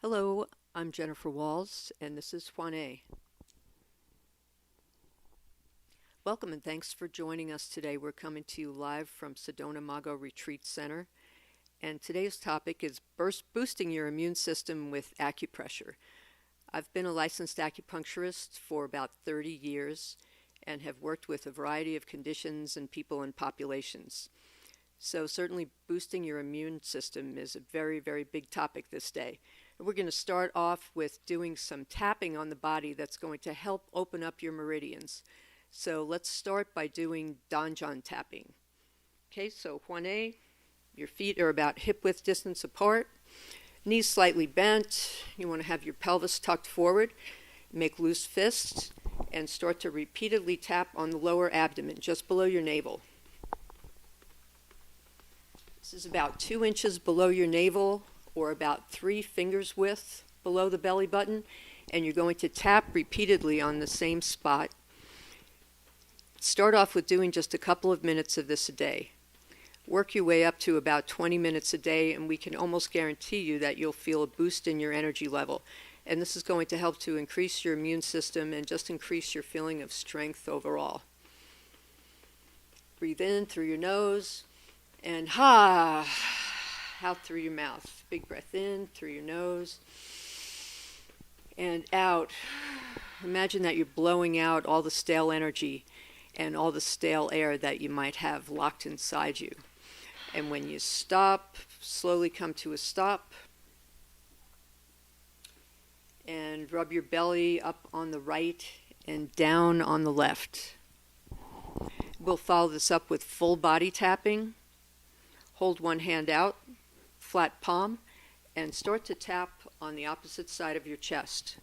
Hello, I'm Jennifer Walz, and this is Juane. Welcome and thanks for joining us today. We're coming to you live from Sedona Mago Retreat Center, and today's topic is boosting your immune system with acupressure. I've been a licensed acupuncturist for about 30 years and have worked with a variety of conditions and people and populations. So certainly boosting your immune system is a very, very big topic this day. We're going to start off with doing some tapping on the body that's going to help open up your meridians. So let's start by doing Danjan tapping. Okay, so Juane, your feet are about hip width distance apart, knees slightly bent. You want to have your pelvis tucked forward, make loose fists, and start to repeatedly tap on the lower abdomen, just below your navel. This is about 2 inches below your navel, or about 3 fingers width below the belly button, and you're going to tap repeatedly on the same spot. Start off with doing just a couple of minutes of this a day. Work your way up to about 20 minutes a day, and we can almost guarantee you that you'll feel a boost in your energy level. And this is going to help to increase your immune system and just increase your feeling of strength overall. Breathe in through your nose, and out through your mouth. Big breath in through your nose and out. Imagine that you're blowing out all the stale energy and all the stale air that you might have locked inside you. And when you stop, slowly come to a stop and rub your belly up on the right and down on the left. We'll follow this up with full body tapping. Hold one hand out, flat palm, and start to tap on the opposite side of your chest.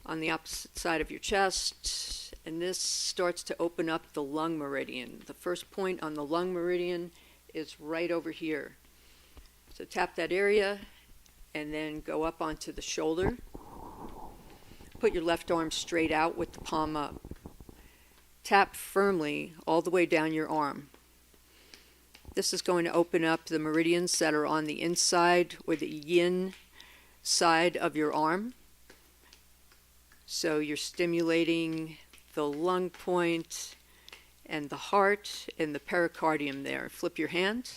On the opposite side of your chest, and this starts to open up the lung meridian. The first point on the lung meridian is right over here. So tap that area and then go up onto the shoulder. Put your left arm straight out with the palm up. Tap firmly all the way down your arm. This is going to open up the meridians that are on the inside or the yin side of your arm. So you're stimulating the lung point and the heart and the pericardium there. Flip your hand.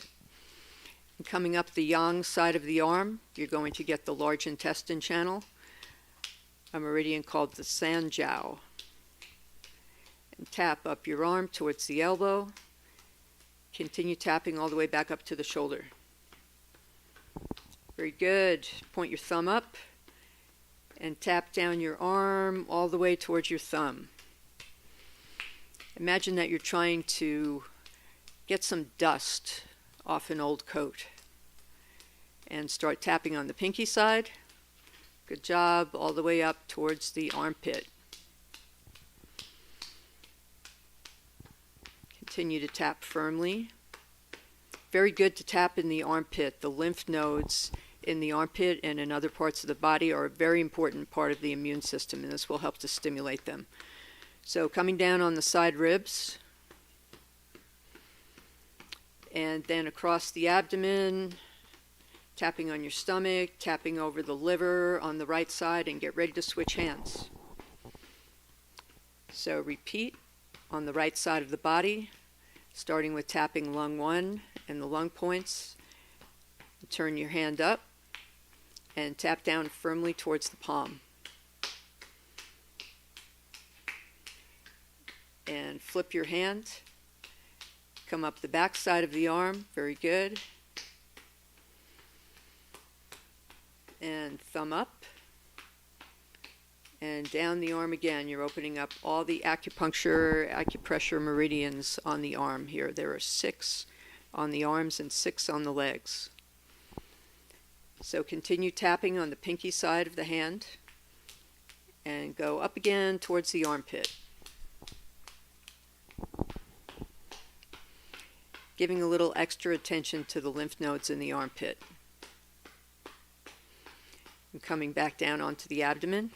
And coming up the yang side of the arm, you're going to get the large intestine channel, a meridian called the sanjiao. And tap up your arm towards the elbow. Continue tapping all the way back up to the shoulder. Very good. Point your thumb up and tap down your arm all the way towards your thumb. Imagine that you're trying to get some dust off an old coat. And start tapping on the pinky side. Good job. All the way up towards the armpit. Continue to tap firmly. Very good to tap in the armpit. The lymph nodes in the armpit and in other parts of the body are a very important part of the immune system, and this will help to stimulate them. So coming down on the side ribs, and then across the abdomen, tapping on your stomach, tapping over the liver on the right side, and get ready to switch hands. So repeat on the right side of the body, starting with tapping lung 1 and the lung points. Turn your hand up and tap down firmly towards the palm. And flip your hand. Come up the back side of the arm. Very good. And thumb up. And down the arm again. You're opening up all the acupressure meridians on the arm here. There are 6 on the arms and 6 on the legs. So continue tapping on the pinky side of the hand and go up again towards the armpit. Giving a little extra attention to the lymph nodes in the armpit. And coming back down onto the abdomen.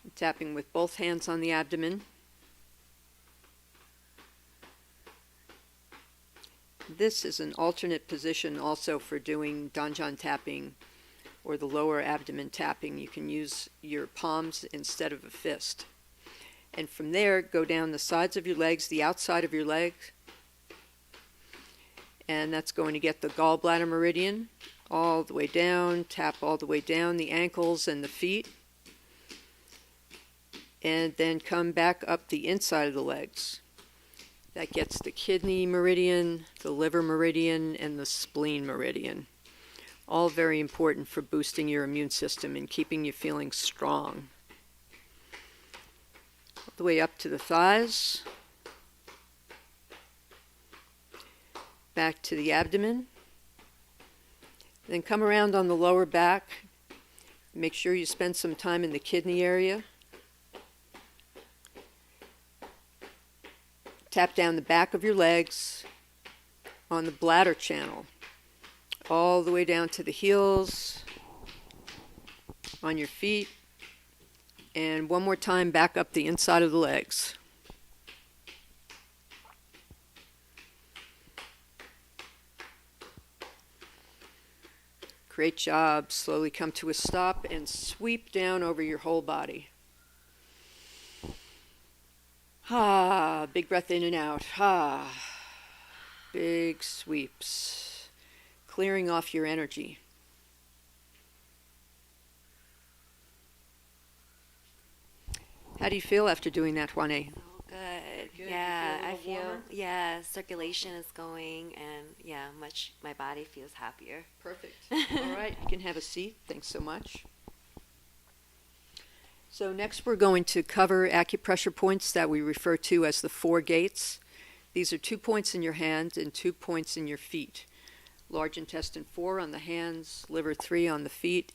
And tapping with both hands on the abdomen. This is an alternate position also for doing Danjan tapping or the lower abdomen tapping. You can use your palms instead of a fist. And from there, go down the sides of your legs, the outside of your legs, and that's going to get the gallbladder meridian all the way down, tap all the way down the ankles and the feet, and then come back up the inside of the legs. That gets the kidney meridian, the liver meridian, and the spleen meridian. All very important for boosting your immune system and keeping you feeling strong. All the way up to the thighs, back to the abdomen. Then come around on the lower back. Make sure you spend some time in the kidney area. Tap down the back of your legs on the bladder channel, all the way down to the heels, on your feet, and one more time back up the inside of the legs. Great job. Slowly come to a stop and sweep down over your whole body. Ah, big breath in and out. Ah, big sweeps, clearing off your energy. How do you feel after doing that, Juane? Oh, good. Good. Yeah, You I feel a little feel, yeah, circulation is going and yeah, my body feels happier. Perfect. All right, you can have a seat. Thanks so much. So next we're going to cover acupressure points that we refer to as the 4 gates. These are 2 points in your hand and 2 points in your feet. Large intestine 4 on the hands, liver 3 on the feet,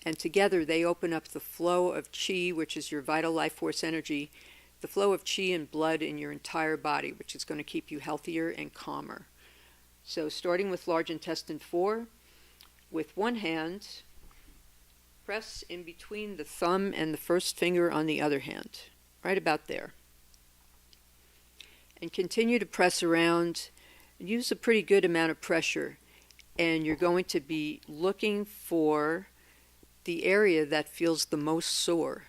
and together they open up the flow of qi, which is your vital life force energy, the flow of qi and blood in your entire body, which is going to keep you healthier and calmer. So starting with large intestine 4, with one hand, press in between the thumb and the first finger on the other hand, right about there. And continue to press around. Use a pretty good amount of pressure, and you're going to be looking for the area that feels the most sore.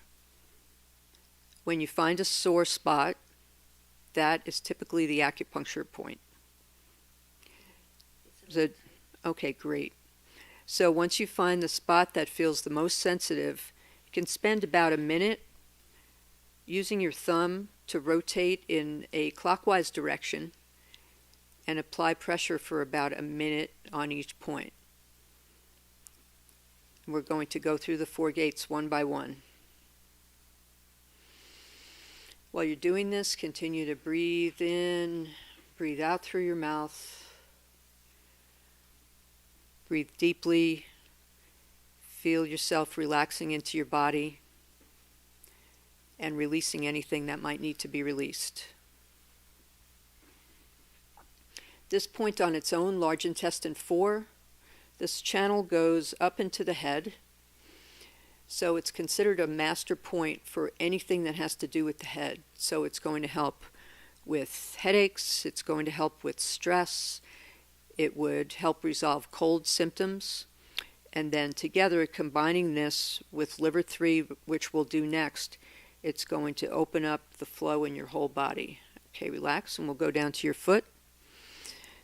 When you find a sore spot, that is typically the acupuncture point. Okay, great. So once you find the spot that feels the most sensitive, you can spend about a minute using your thumb to rotate in a clockwise direction and apply pressure for about a minute on each point. We're going to go through the 4 gates one by one. While you're doing this, continue to breathe in, breathe out through your mouth. Breathe deeply. Feel yourself relaxing into your body and releasing anything that might need to be released. This point on its own, large intestine 4, this channel goes up into the head. So it's considered a master point for anything that has to do with the head. So it's going to help with headaches, it's going to help with stress, it would help resolve cold symptoms. And then together, combining this with liver 3, which we'll do next, it's going to open up the flow in your whole body. Okay, relax, and we'll go down to your foot.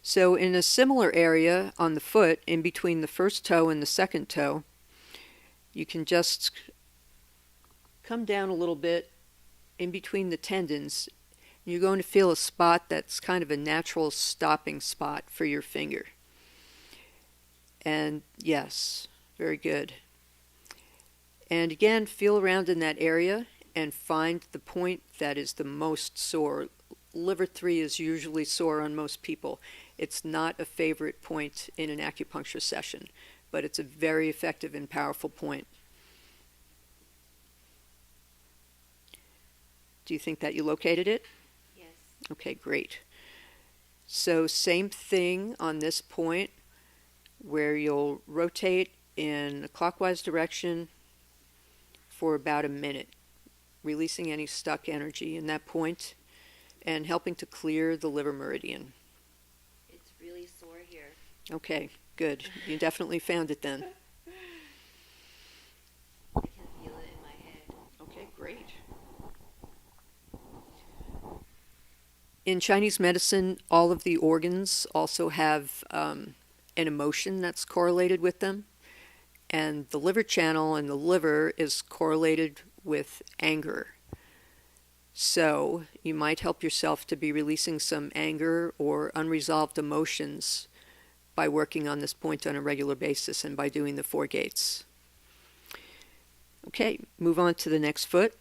So in a similar area on the foot, in between the first toe and the second toe, you can just come down a little bit in between the tendons. You're going to feel a spot that's kind of a natural stopping spot for your finger. And yes, very good. And again, feel around in that area and find the point that is the most sore. Liver 3 is usually sore on most people. It's not a favorite point in an acupuncture session, but it's a very effective and powerful point. Do you think that you located it? Yes. Okay, great. So same thing on this point, where you'll rotate in a clockwise direction for about a minute, releasing any stuck energy in that point and helping to clear the liver meridian. It's really Okay, good. You definitely found it then. I can feel it in my head. Okay, great. In Chinese medicine, all of the organs also have an emotion that's correlated with them. And the liver channel in the liver is correlated with anger. So you might help yourself to be releasing some anger or unresolved emotions by working on this point on a regular basis and by doing the 4 gates. Okay, move on to the next foot.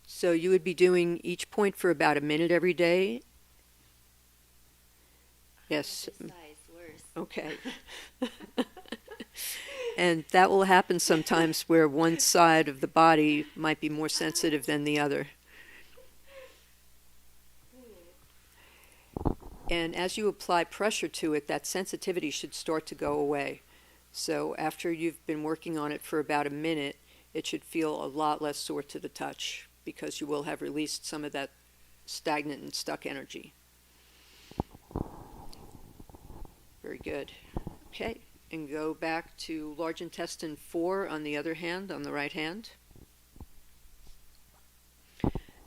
So you would be doing each point for about a minute every day. Yes. This side's worse. Okay. And that will happen sometimes where one side of the body might be more sensitive than the other. And as you apply pressure to it, that sensitivity should start to go away. So after you've been working on it for about a minute, it should feel a lot less sore to the touch because you will have released some of that stagnant and stuck energy. Very good. Okay, and go back to large intestine 4 on the other hand, on the right hand.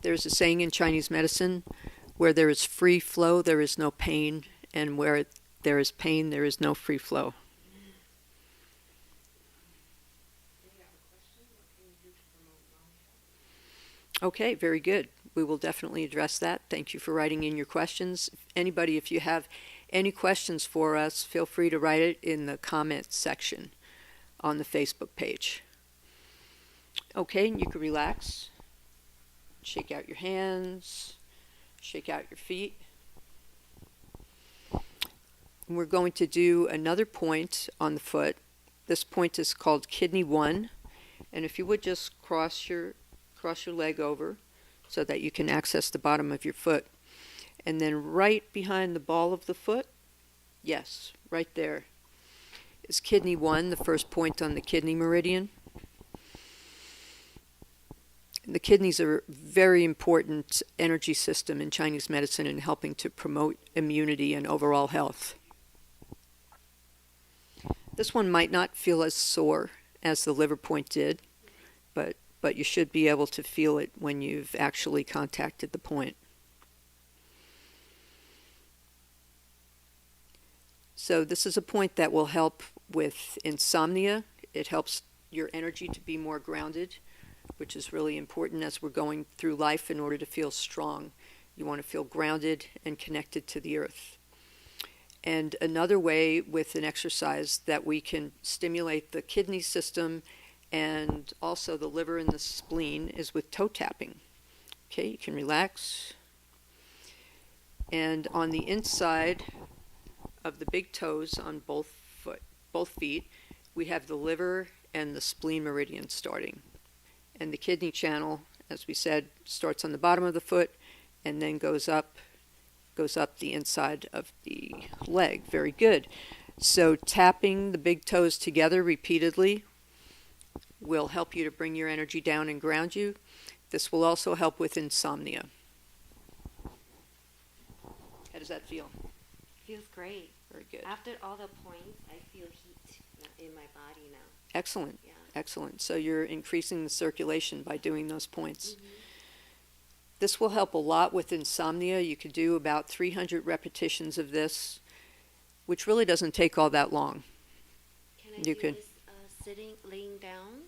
There's a saying in Chinese medicine, where there is free flow, there is no pain, and where there is pain, there is no free flow. Okay, very good. We will definitely address that. Thank you for writing in your questions. Anybody, if you have any questions for us, feel free to write it in the comments section on the Facebook page. Okay, and you can relax. Shake out your hands. Shake out your feet. And we're going to do another point on the foot. This point is called Kidney 1. And if you would just cross your leg over so that you can access the bottom of your foot. And then right behind the ball of the foot, yes, right there, is Kidney 1, the first point on the kidney meridian. The kidneys are a very important energy system in Chinese medicine in helping to promote immunity and overall health. This one might not feel as sore as the liver point did, but you should be able to feel it when you've actually contacted the point. So this is a point that will help with insomnia. It helps your energy to be more grounded, which is really important as we're going through life in order to feel strong. You want to feel grounded and connected to the earth. And another way with an exercise that we can stimulate the kidney system and also the liver and the spleen is with toe tapping. Okay, you can relax. And on the inside of the big toes on both feet, we have the liver and the spleen meridian starting. And the kidney channel, as we said, starts on the bottom of the foot and then goes up the inside of the leg. Very good. So tapping the big toes together repeatedly will help you to bring your energy down and ground you. This will also help with insomnia. How does that feel? Feels great. Very good. After all the points, I feel heat in my body now. Excellent. Yeah. Excellent. So you're increasing the circulation by doing those points. Mm-hmm. This will help a lot with insomnia. You could do about 300 repetitions of this, which really doesn't take all that long. Can I do this laying down?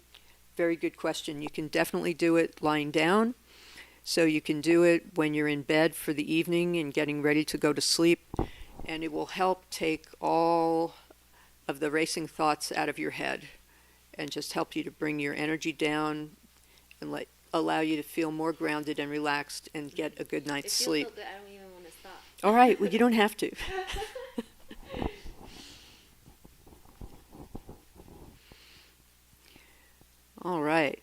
Very good question. You can definitely do it lying down. So you can do it when you're in bed for the evening and getting ready to go to sleep. And it will help take all of the racing thoughts out of your head and just help you to bring your energy down and allow you to feel more grounded and relaxed and get a good night's sleep. It feels so good, I don't even want to stop. All right, well, you don't have to. All right.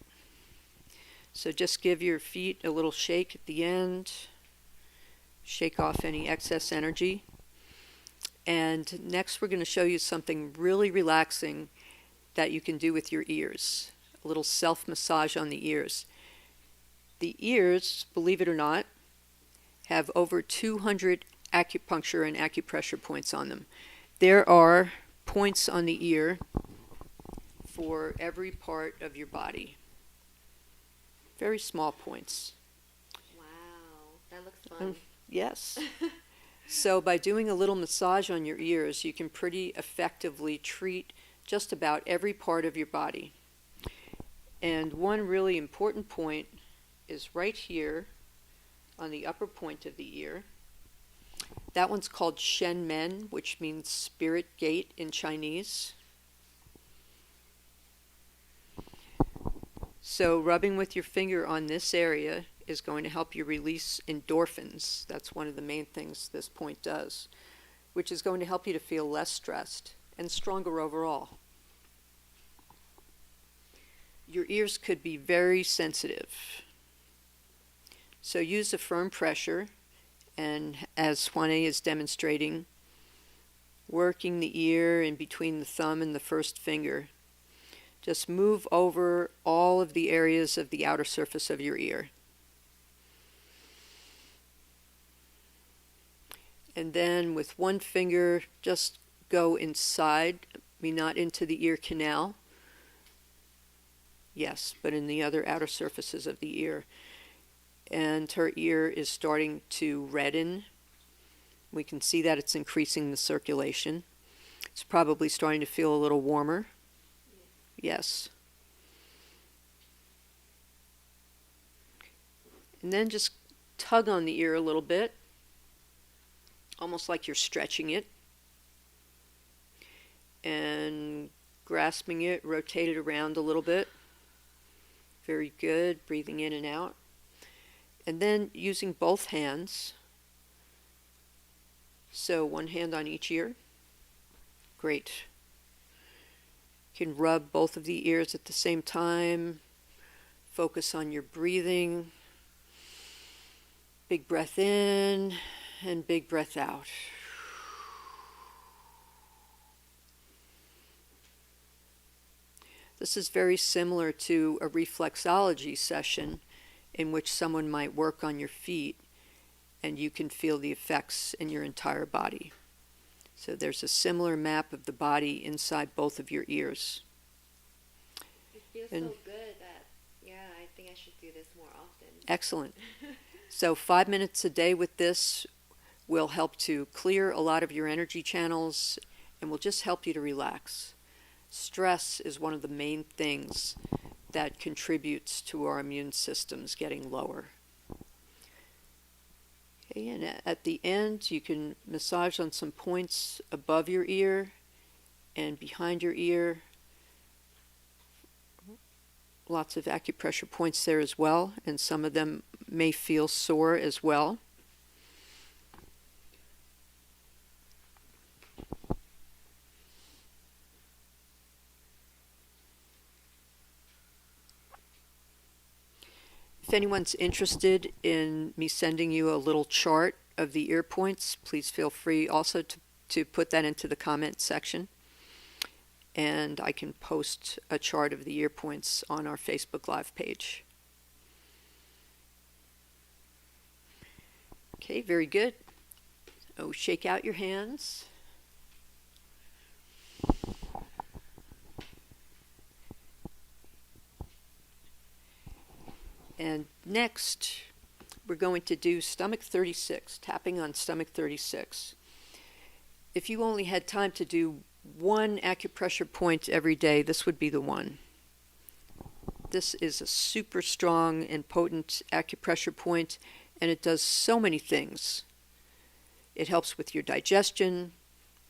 So just give your feet a little shake at the end. Shake off any excess energy. And next we're going to show you something really relaxing that you can do with your ears. A little self-massage on the ears. The ears, believe it or not, have over 200 acupuncture and acupressure points on them. There are points on the ear for every part of your body. Very small points. Wow, that looks fun. Yes. So by doing a little massage on your ears, you can pretty effectively treat just about every part of your body. And one really important point is right here on the upper point of the ear. That one's called Shen Men, which means spirit gate in Chinese. So rubbing with your finger on this area is going to help you release endorphins. That's one of the main things this point does, which is going to help you to feel less stressed and stronger overall. Your ears could be very sensitive. So use a firm pressure, and as Juane is demonstrating, working the ear in between the thumb and the first finger. Just move over all of the areas of the outer surface of your ear. And then with one finger, just go inside, not into the ear canal. Yes, but in the other outer surfaces of the ear. And her ear is starting to redden. We can see that it's increasing the circulation. It's probably starting to feel a little warmer. Yes. And then just tug on the ear a little bit, almost like you're stretching it. And grasping it, rotate it around a little bit. Very good, breathing in and out. And then using both hands, so one hand on each ear. Great. You can rub both of the ears at the same time. Focus on your breathing. Big breath in and big breath out. This is very similar to a reflexology session in which someone might work on your feet and you can feel the effects in your entire body. So there's a similar map of the body inside both of your ears. It feels so good that, I think I should do this more often. Excellent. So 5 minutes a day with this will help to clear a lot of your energy channels and will just help you to relax. Stress is one of the main things that contributes to our immune systems getting lower. Okay, and at the end, you can massage on some points above your ear and behind your ear. Lots of acupressure points there as well, and some of them may feel sore as well. If anyone's interested in me sending you a little chart of the ear points, please feel free also to put that into the comment section. And I can post a chart of the ear points on our Facebook Live page. Okay, very good. Oh, shake out your hands. And next, we're going to do stomach 36, tapping on stomach 36. If you only had time to do one acupressure point every day, this would be the one. This is a super strong and potent acupressure point, and it does so many things. It helps with your digestion,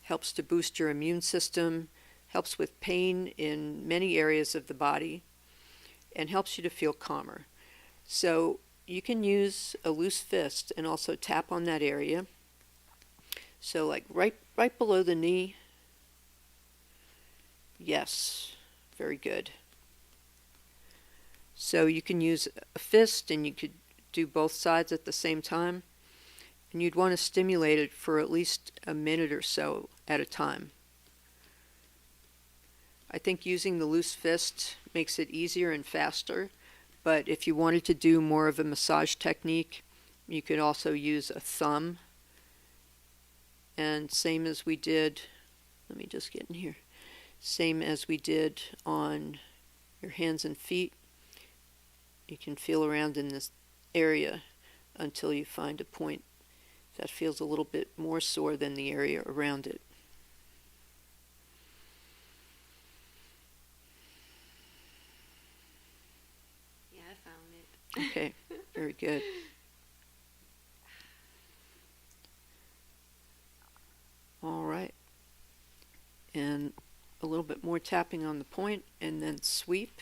helps to boost your immune system, helps with pain in many areas of the body, and helps you to feel calmer. So you can use a loose fist and also tap on that area. So like right below the knee. Yes, very good. So you can use a fist and you could do both sides at the same time. And you'd want to stimulate it for at least a minute or so at a time. I think using the loose fist makes it easier and faster. But if you wanted to do more of a massage technique, You could also use a thumb. And same as we did, let me just get in here. Same as we did on your hands and feet. You can feel around in this area until you find a point that feels a little bit more sore than the area around it. Yeah, I found it. Okay, very good. All right. And a little bit more tapping on the point, and then sweep.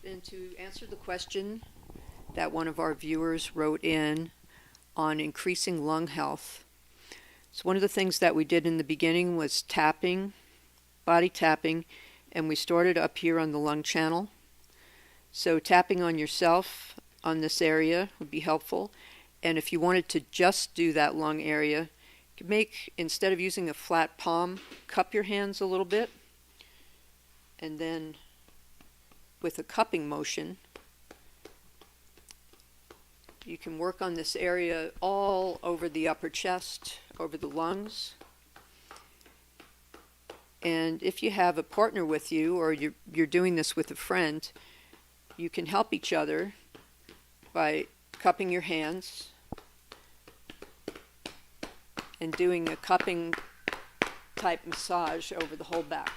And to answer the question that one of our viewers wrote in on increasing lung health, so one of the things that we did in the beginning was tapping, body tapping, and we started up here on the lung channel. So tapping on yourself on this area would be helpful. And if you wanted to just do that lung area, you could make, instead of using a flat palm, cup your hands a little bit, and then with a cupping motion, you can work on this area all over the upper chest, over the lungs. And if you have a partner with you, or you're doing this with a friend, you can help each other by cupping your hands and doing a cupping type massage over the whole back.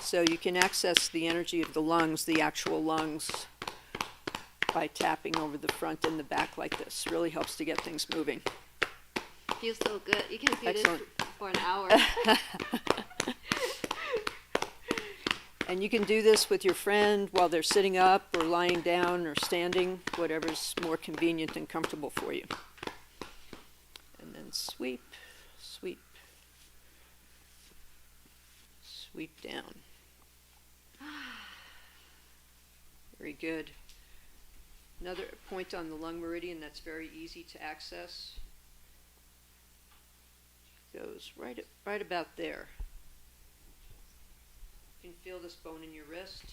So you can access the energy of the lungs, the actual lungs, by tapping over the front and the back like this. Really helps to get things moving. Feels so good. You can do Excellent. this for an hour. And you can do this with your friend while they're sitting up or lying down or standing, whatever's more convenient and comfortable for you. And then sweep, sweep, sweep down. Very good. Another point on the lung meridian that's very easy to access goes right about there. You can feel this bone in your wrist,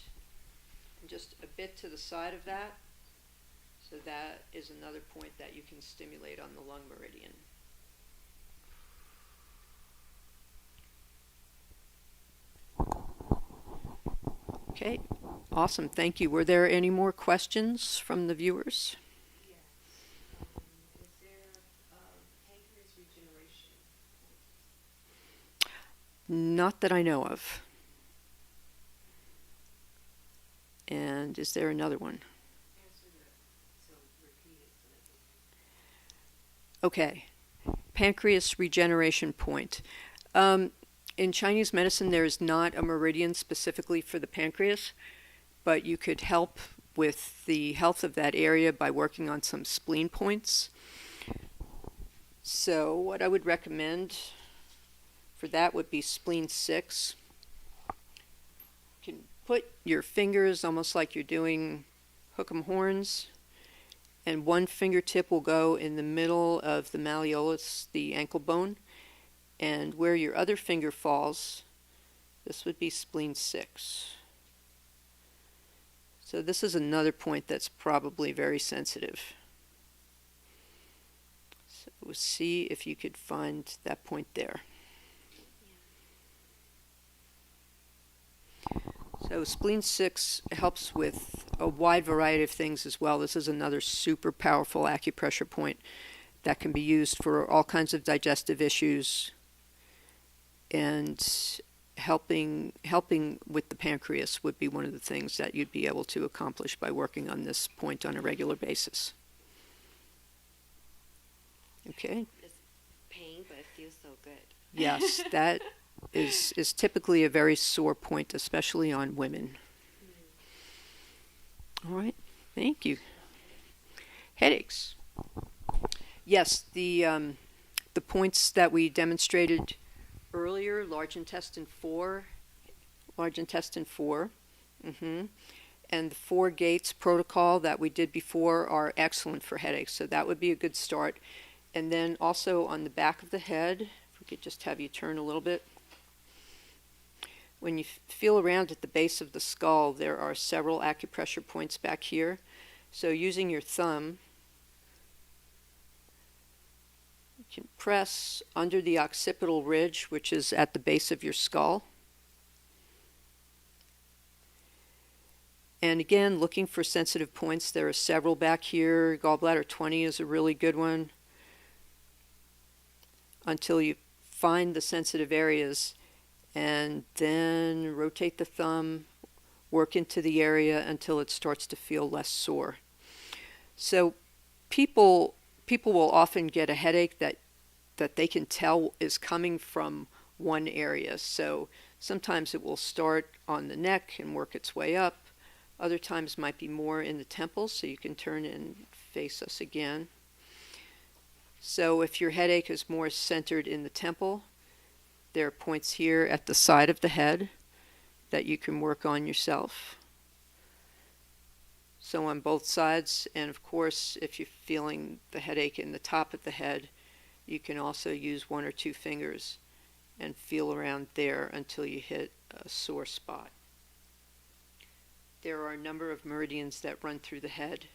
and just a bit to the side of that. So that is another point that you can stimulate on the lung meridian. Okay, awesome. Thank you. Were there any more questions from the viewers? Yes. Is there pancreas regeneration? Not that I know of. And is there another one? Answer that. So repeat it so that Okay. Pancreas regeneration point. In Chinese medicine, there is not a meridian specifically for the pancreas, but you could help with the health of that area by working on some spleen points. So what I would recommend for that would be spleen 6. You can put your fingers almost like you're doing hook 'em horns, and one fingertip will go in the middle of the malleolus, the ankle bone, and where your other finger falls, this would be spleen 6. So this is another point that's probably very sensitive. So we'll see if you could find that point there. So spleen 6 helps with a wide variety of things as well. This is another super powerful acupressure point that can be used for all kinds of digestive issues and helping with the pancreas would be one of the things that you'd be able to accomplish by working on this point on a regular basis. Okay. It's pain, but it feels so good. Yes, that is typically a very sore point, especially on women. All right, thank you. Headaches. Yes, the points that we demonstrated earlier, large intestine 4, and the 4 gates protocol that we did before are excellent for headaches, so that would be a good start. And then also on the back of the head, if we could just have you turn a little bit. when you feel around at the base of the skull, there are several acupressure points back here. So using your thumb, you can press under the occipital ridge, which is at the base of your skull. And again, looking for sensitive points. There are several back here. Gallbladder 20 is a really good one. Until you find the sensitive areas, and then rotate the thumb, work into the area until it starts to feel less sore. So people will often get a headache that they can tell is coming from one area. So sometimes it will start on the neck and work its way up. Other times might be more in the temples, so you can turn and face us again. So if your headache is more centered in the temple, there are points here at the side of the head that you can work on yourself. So on both sides, and of course, if you're feeling the headache in the top of the head, you can also use 1 or 2 fingers and feel around there until you hit a sore spot. There are a number of meridians that run through the head,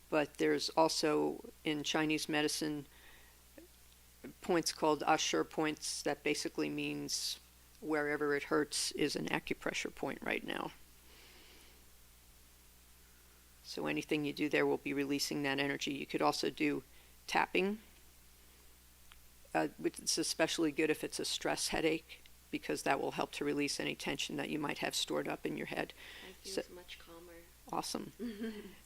but there's also in Chinese medicine points called Acupressure Points that basically means wherever it hurts is an acupressure point right now. So anything you do there will be releasing that energy. You could also do tapping, which is especially good if it's a stress headache, because that will help to release any tension that you might have stored up in your head. I feel much calmer. Awesome.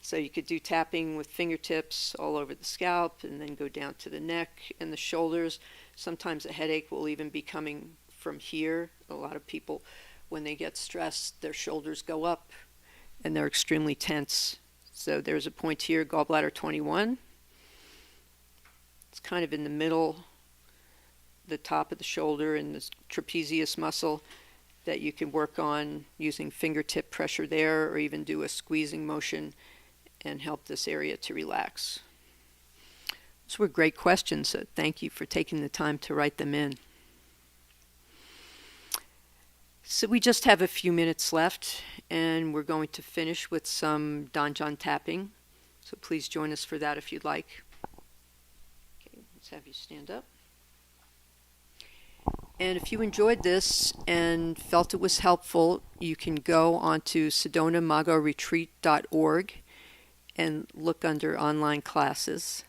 So you could do tapping with fingertips all over the scalp and then go down to the neck and the shoulders. Sometimes a headache will even be coming from here. A lot of people, when they get stressed, their shoulders go up and they're extremely tense. So there's a point here, gallbladder 21. It's kind of in the middle, the top of the shoulder and the trapezius muscle, that you can work on using fingertip pressure there, or even do a squeezing motion and help this area to relax. Those were great questions, so thank you for taking the time to write them in. So we just have a few minutes left, and we're going to finish with some Danjan tapping. So please join us for that if you'd like. Okay, let's have you stand up. And if you enjoyed this and felt it was helpful, you can go onto sedonamagoretreat.org and look under online classes.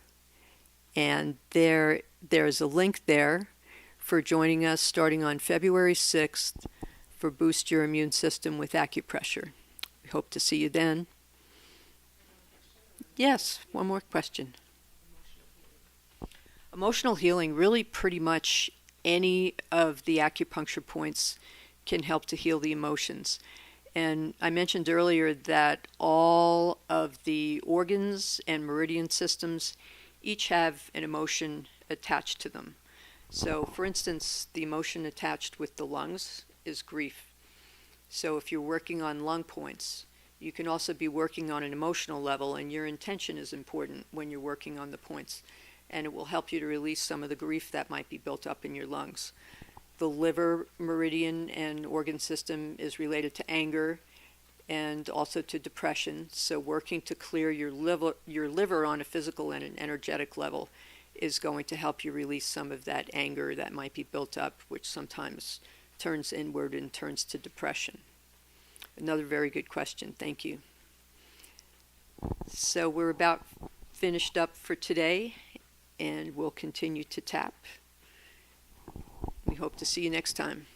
And there's a link there for joining us starting on February 6th for Boost Your Immune System with Acupressure. We hope to see you then. Yes, one more question. Emotional healing, really pretty much any of the acupuncture points can help to heal the emotions. And I mentioned earlier that all of the organs and meridian systems each have an emotion attached to them. So, for instance, the emotion attached with the lungs is grief. So if you're working on lung points, you can also be working on an emotional level, and your intention is important when you're working on the points. And it will help you to release some of the grief that might be built up in your lungs. The liver meridian and organ system is related to anger and also to depression. So working to clear your liver on a physical and an energetic level is going to help you release some of that anger that might be built up, which sometimes turns inward and turns to depression. Another very good question. Thank you. So we're about finished up for today, and we'll continue to tap. We hope to see you next time.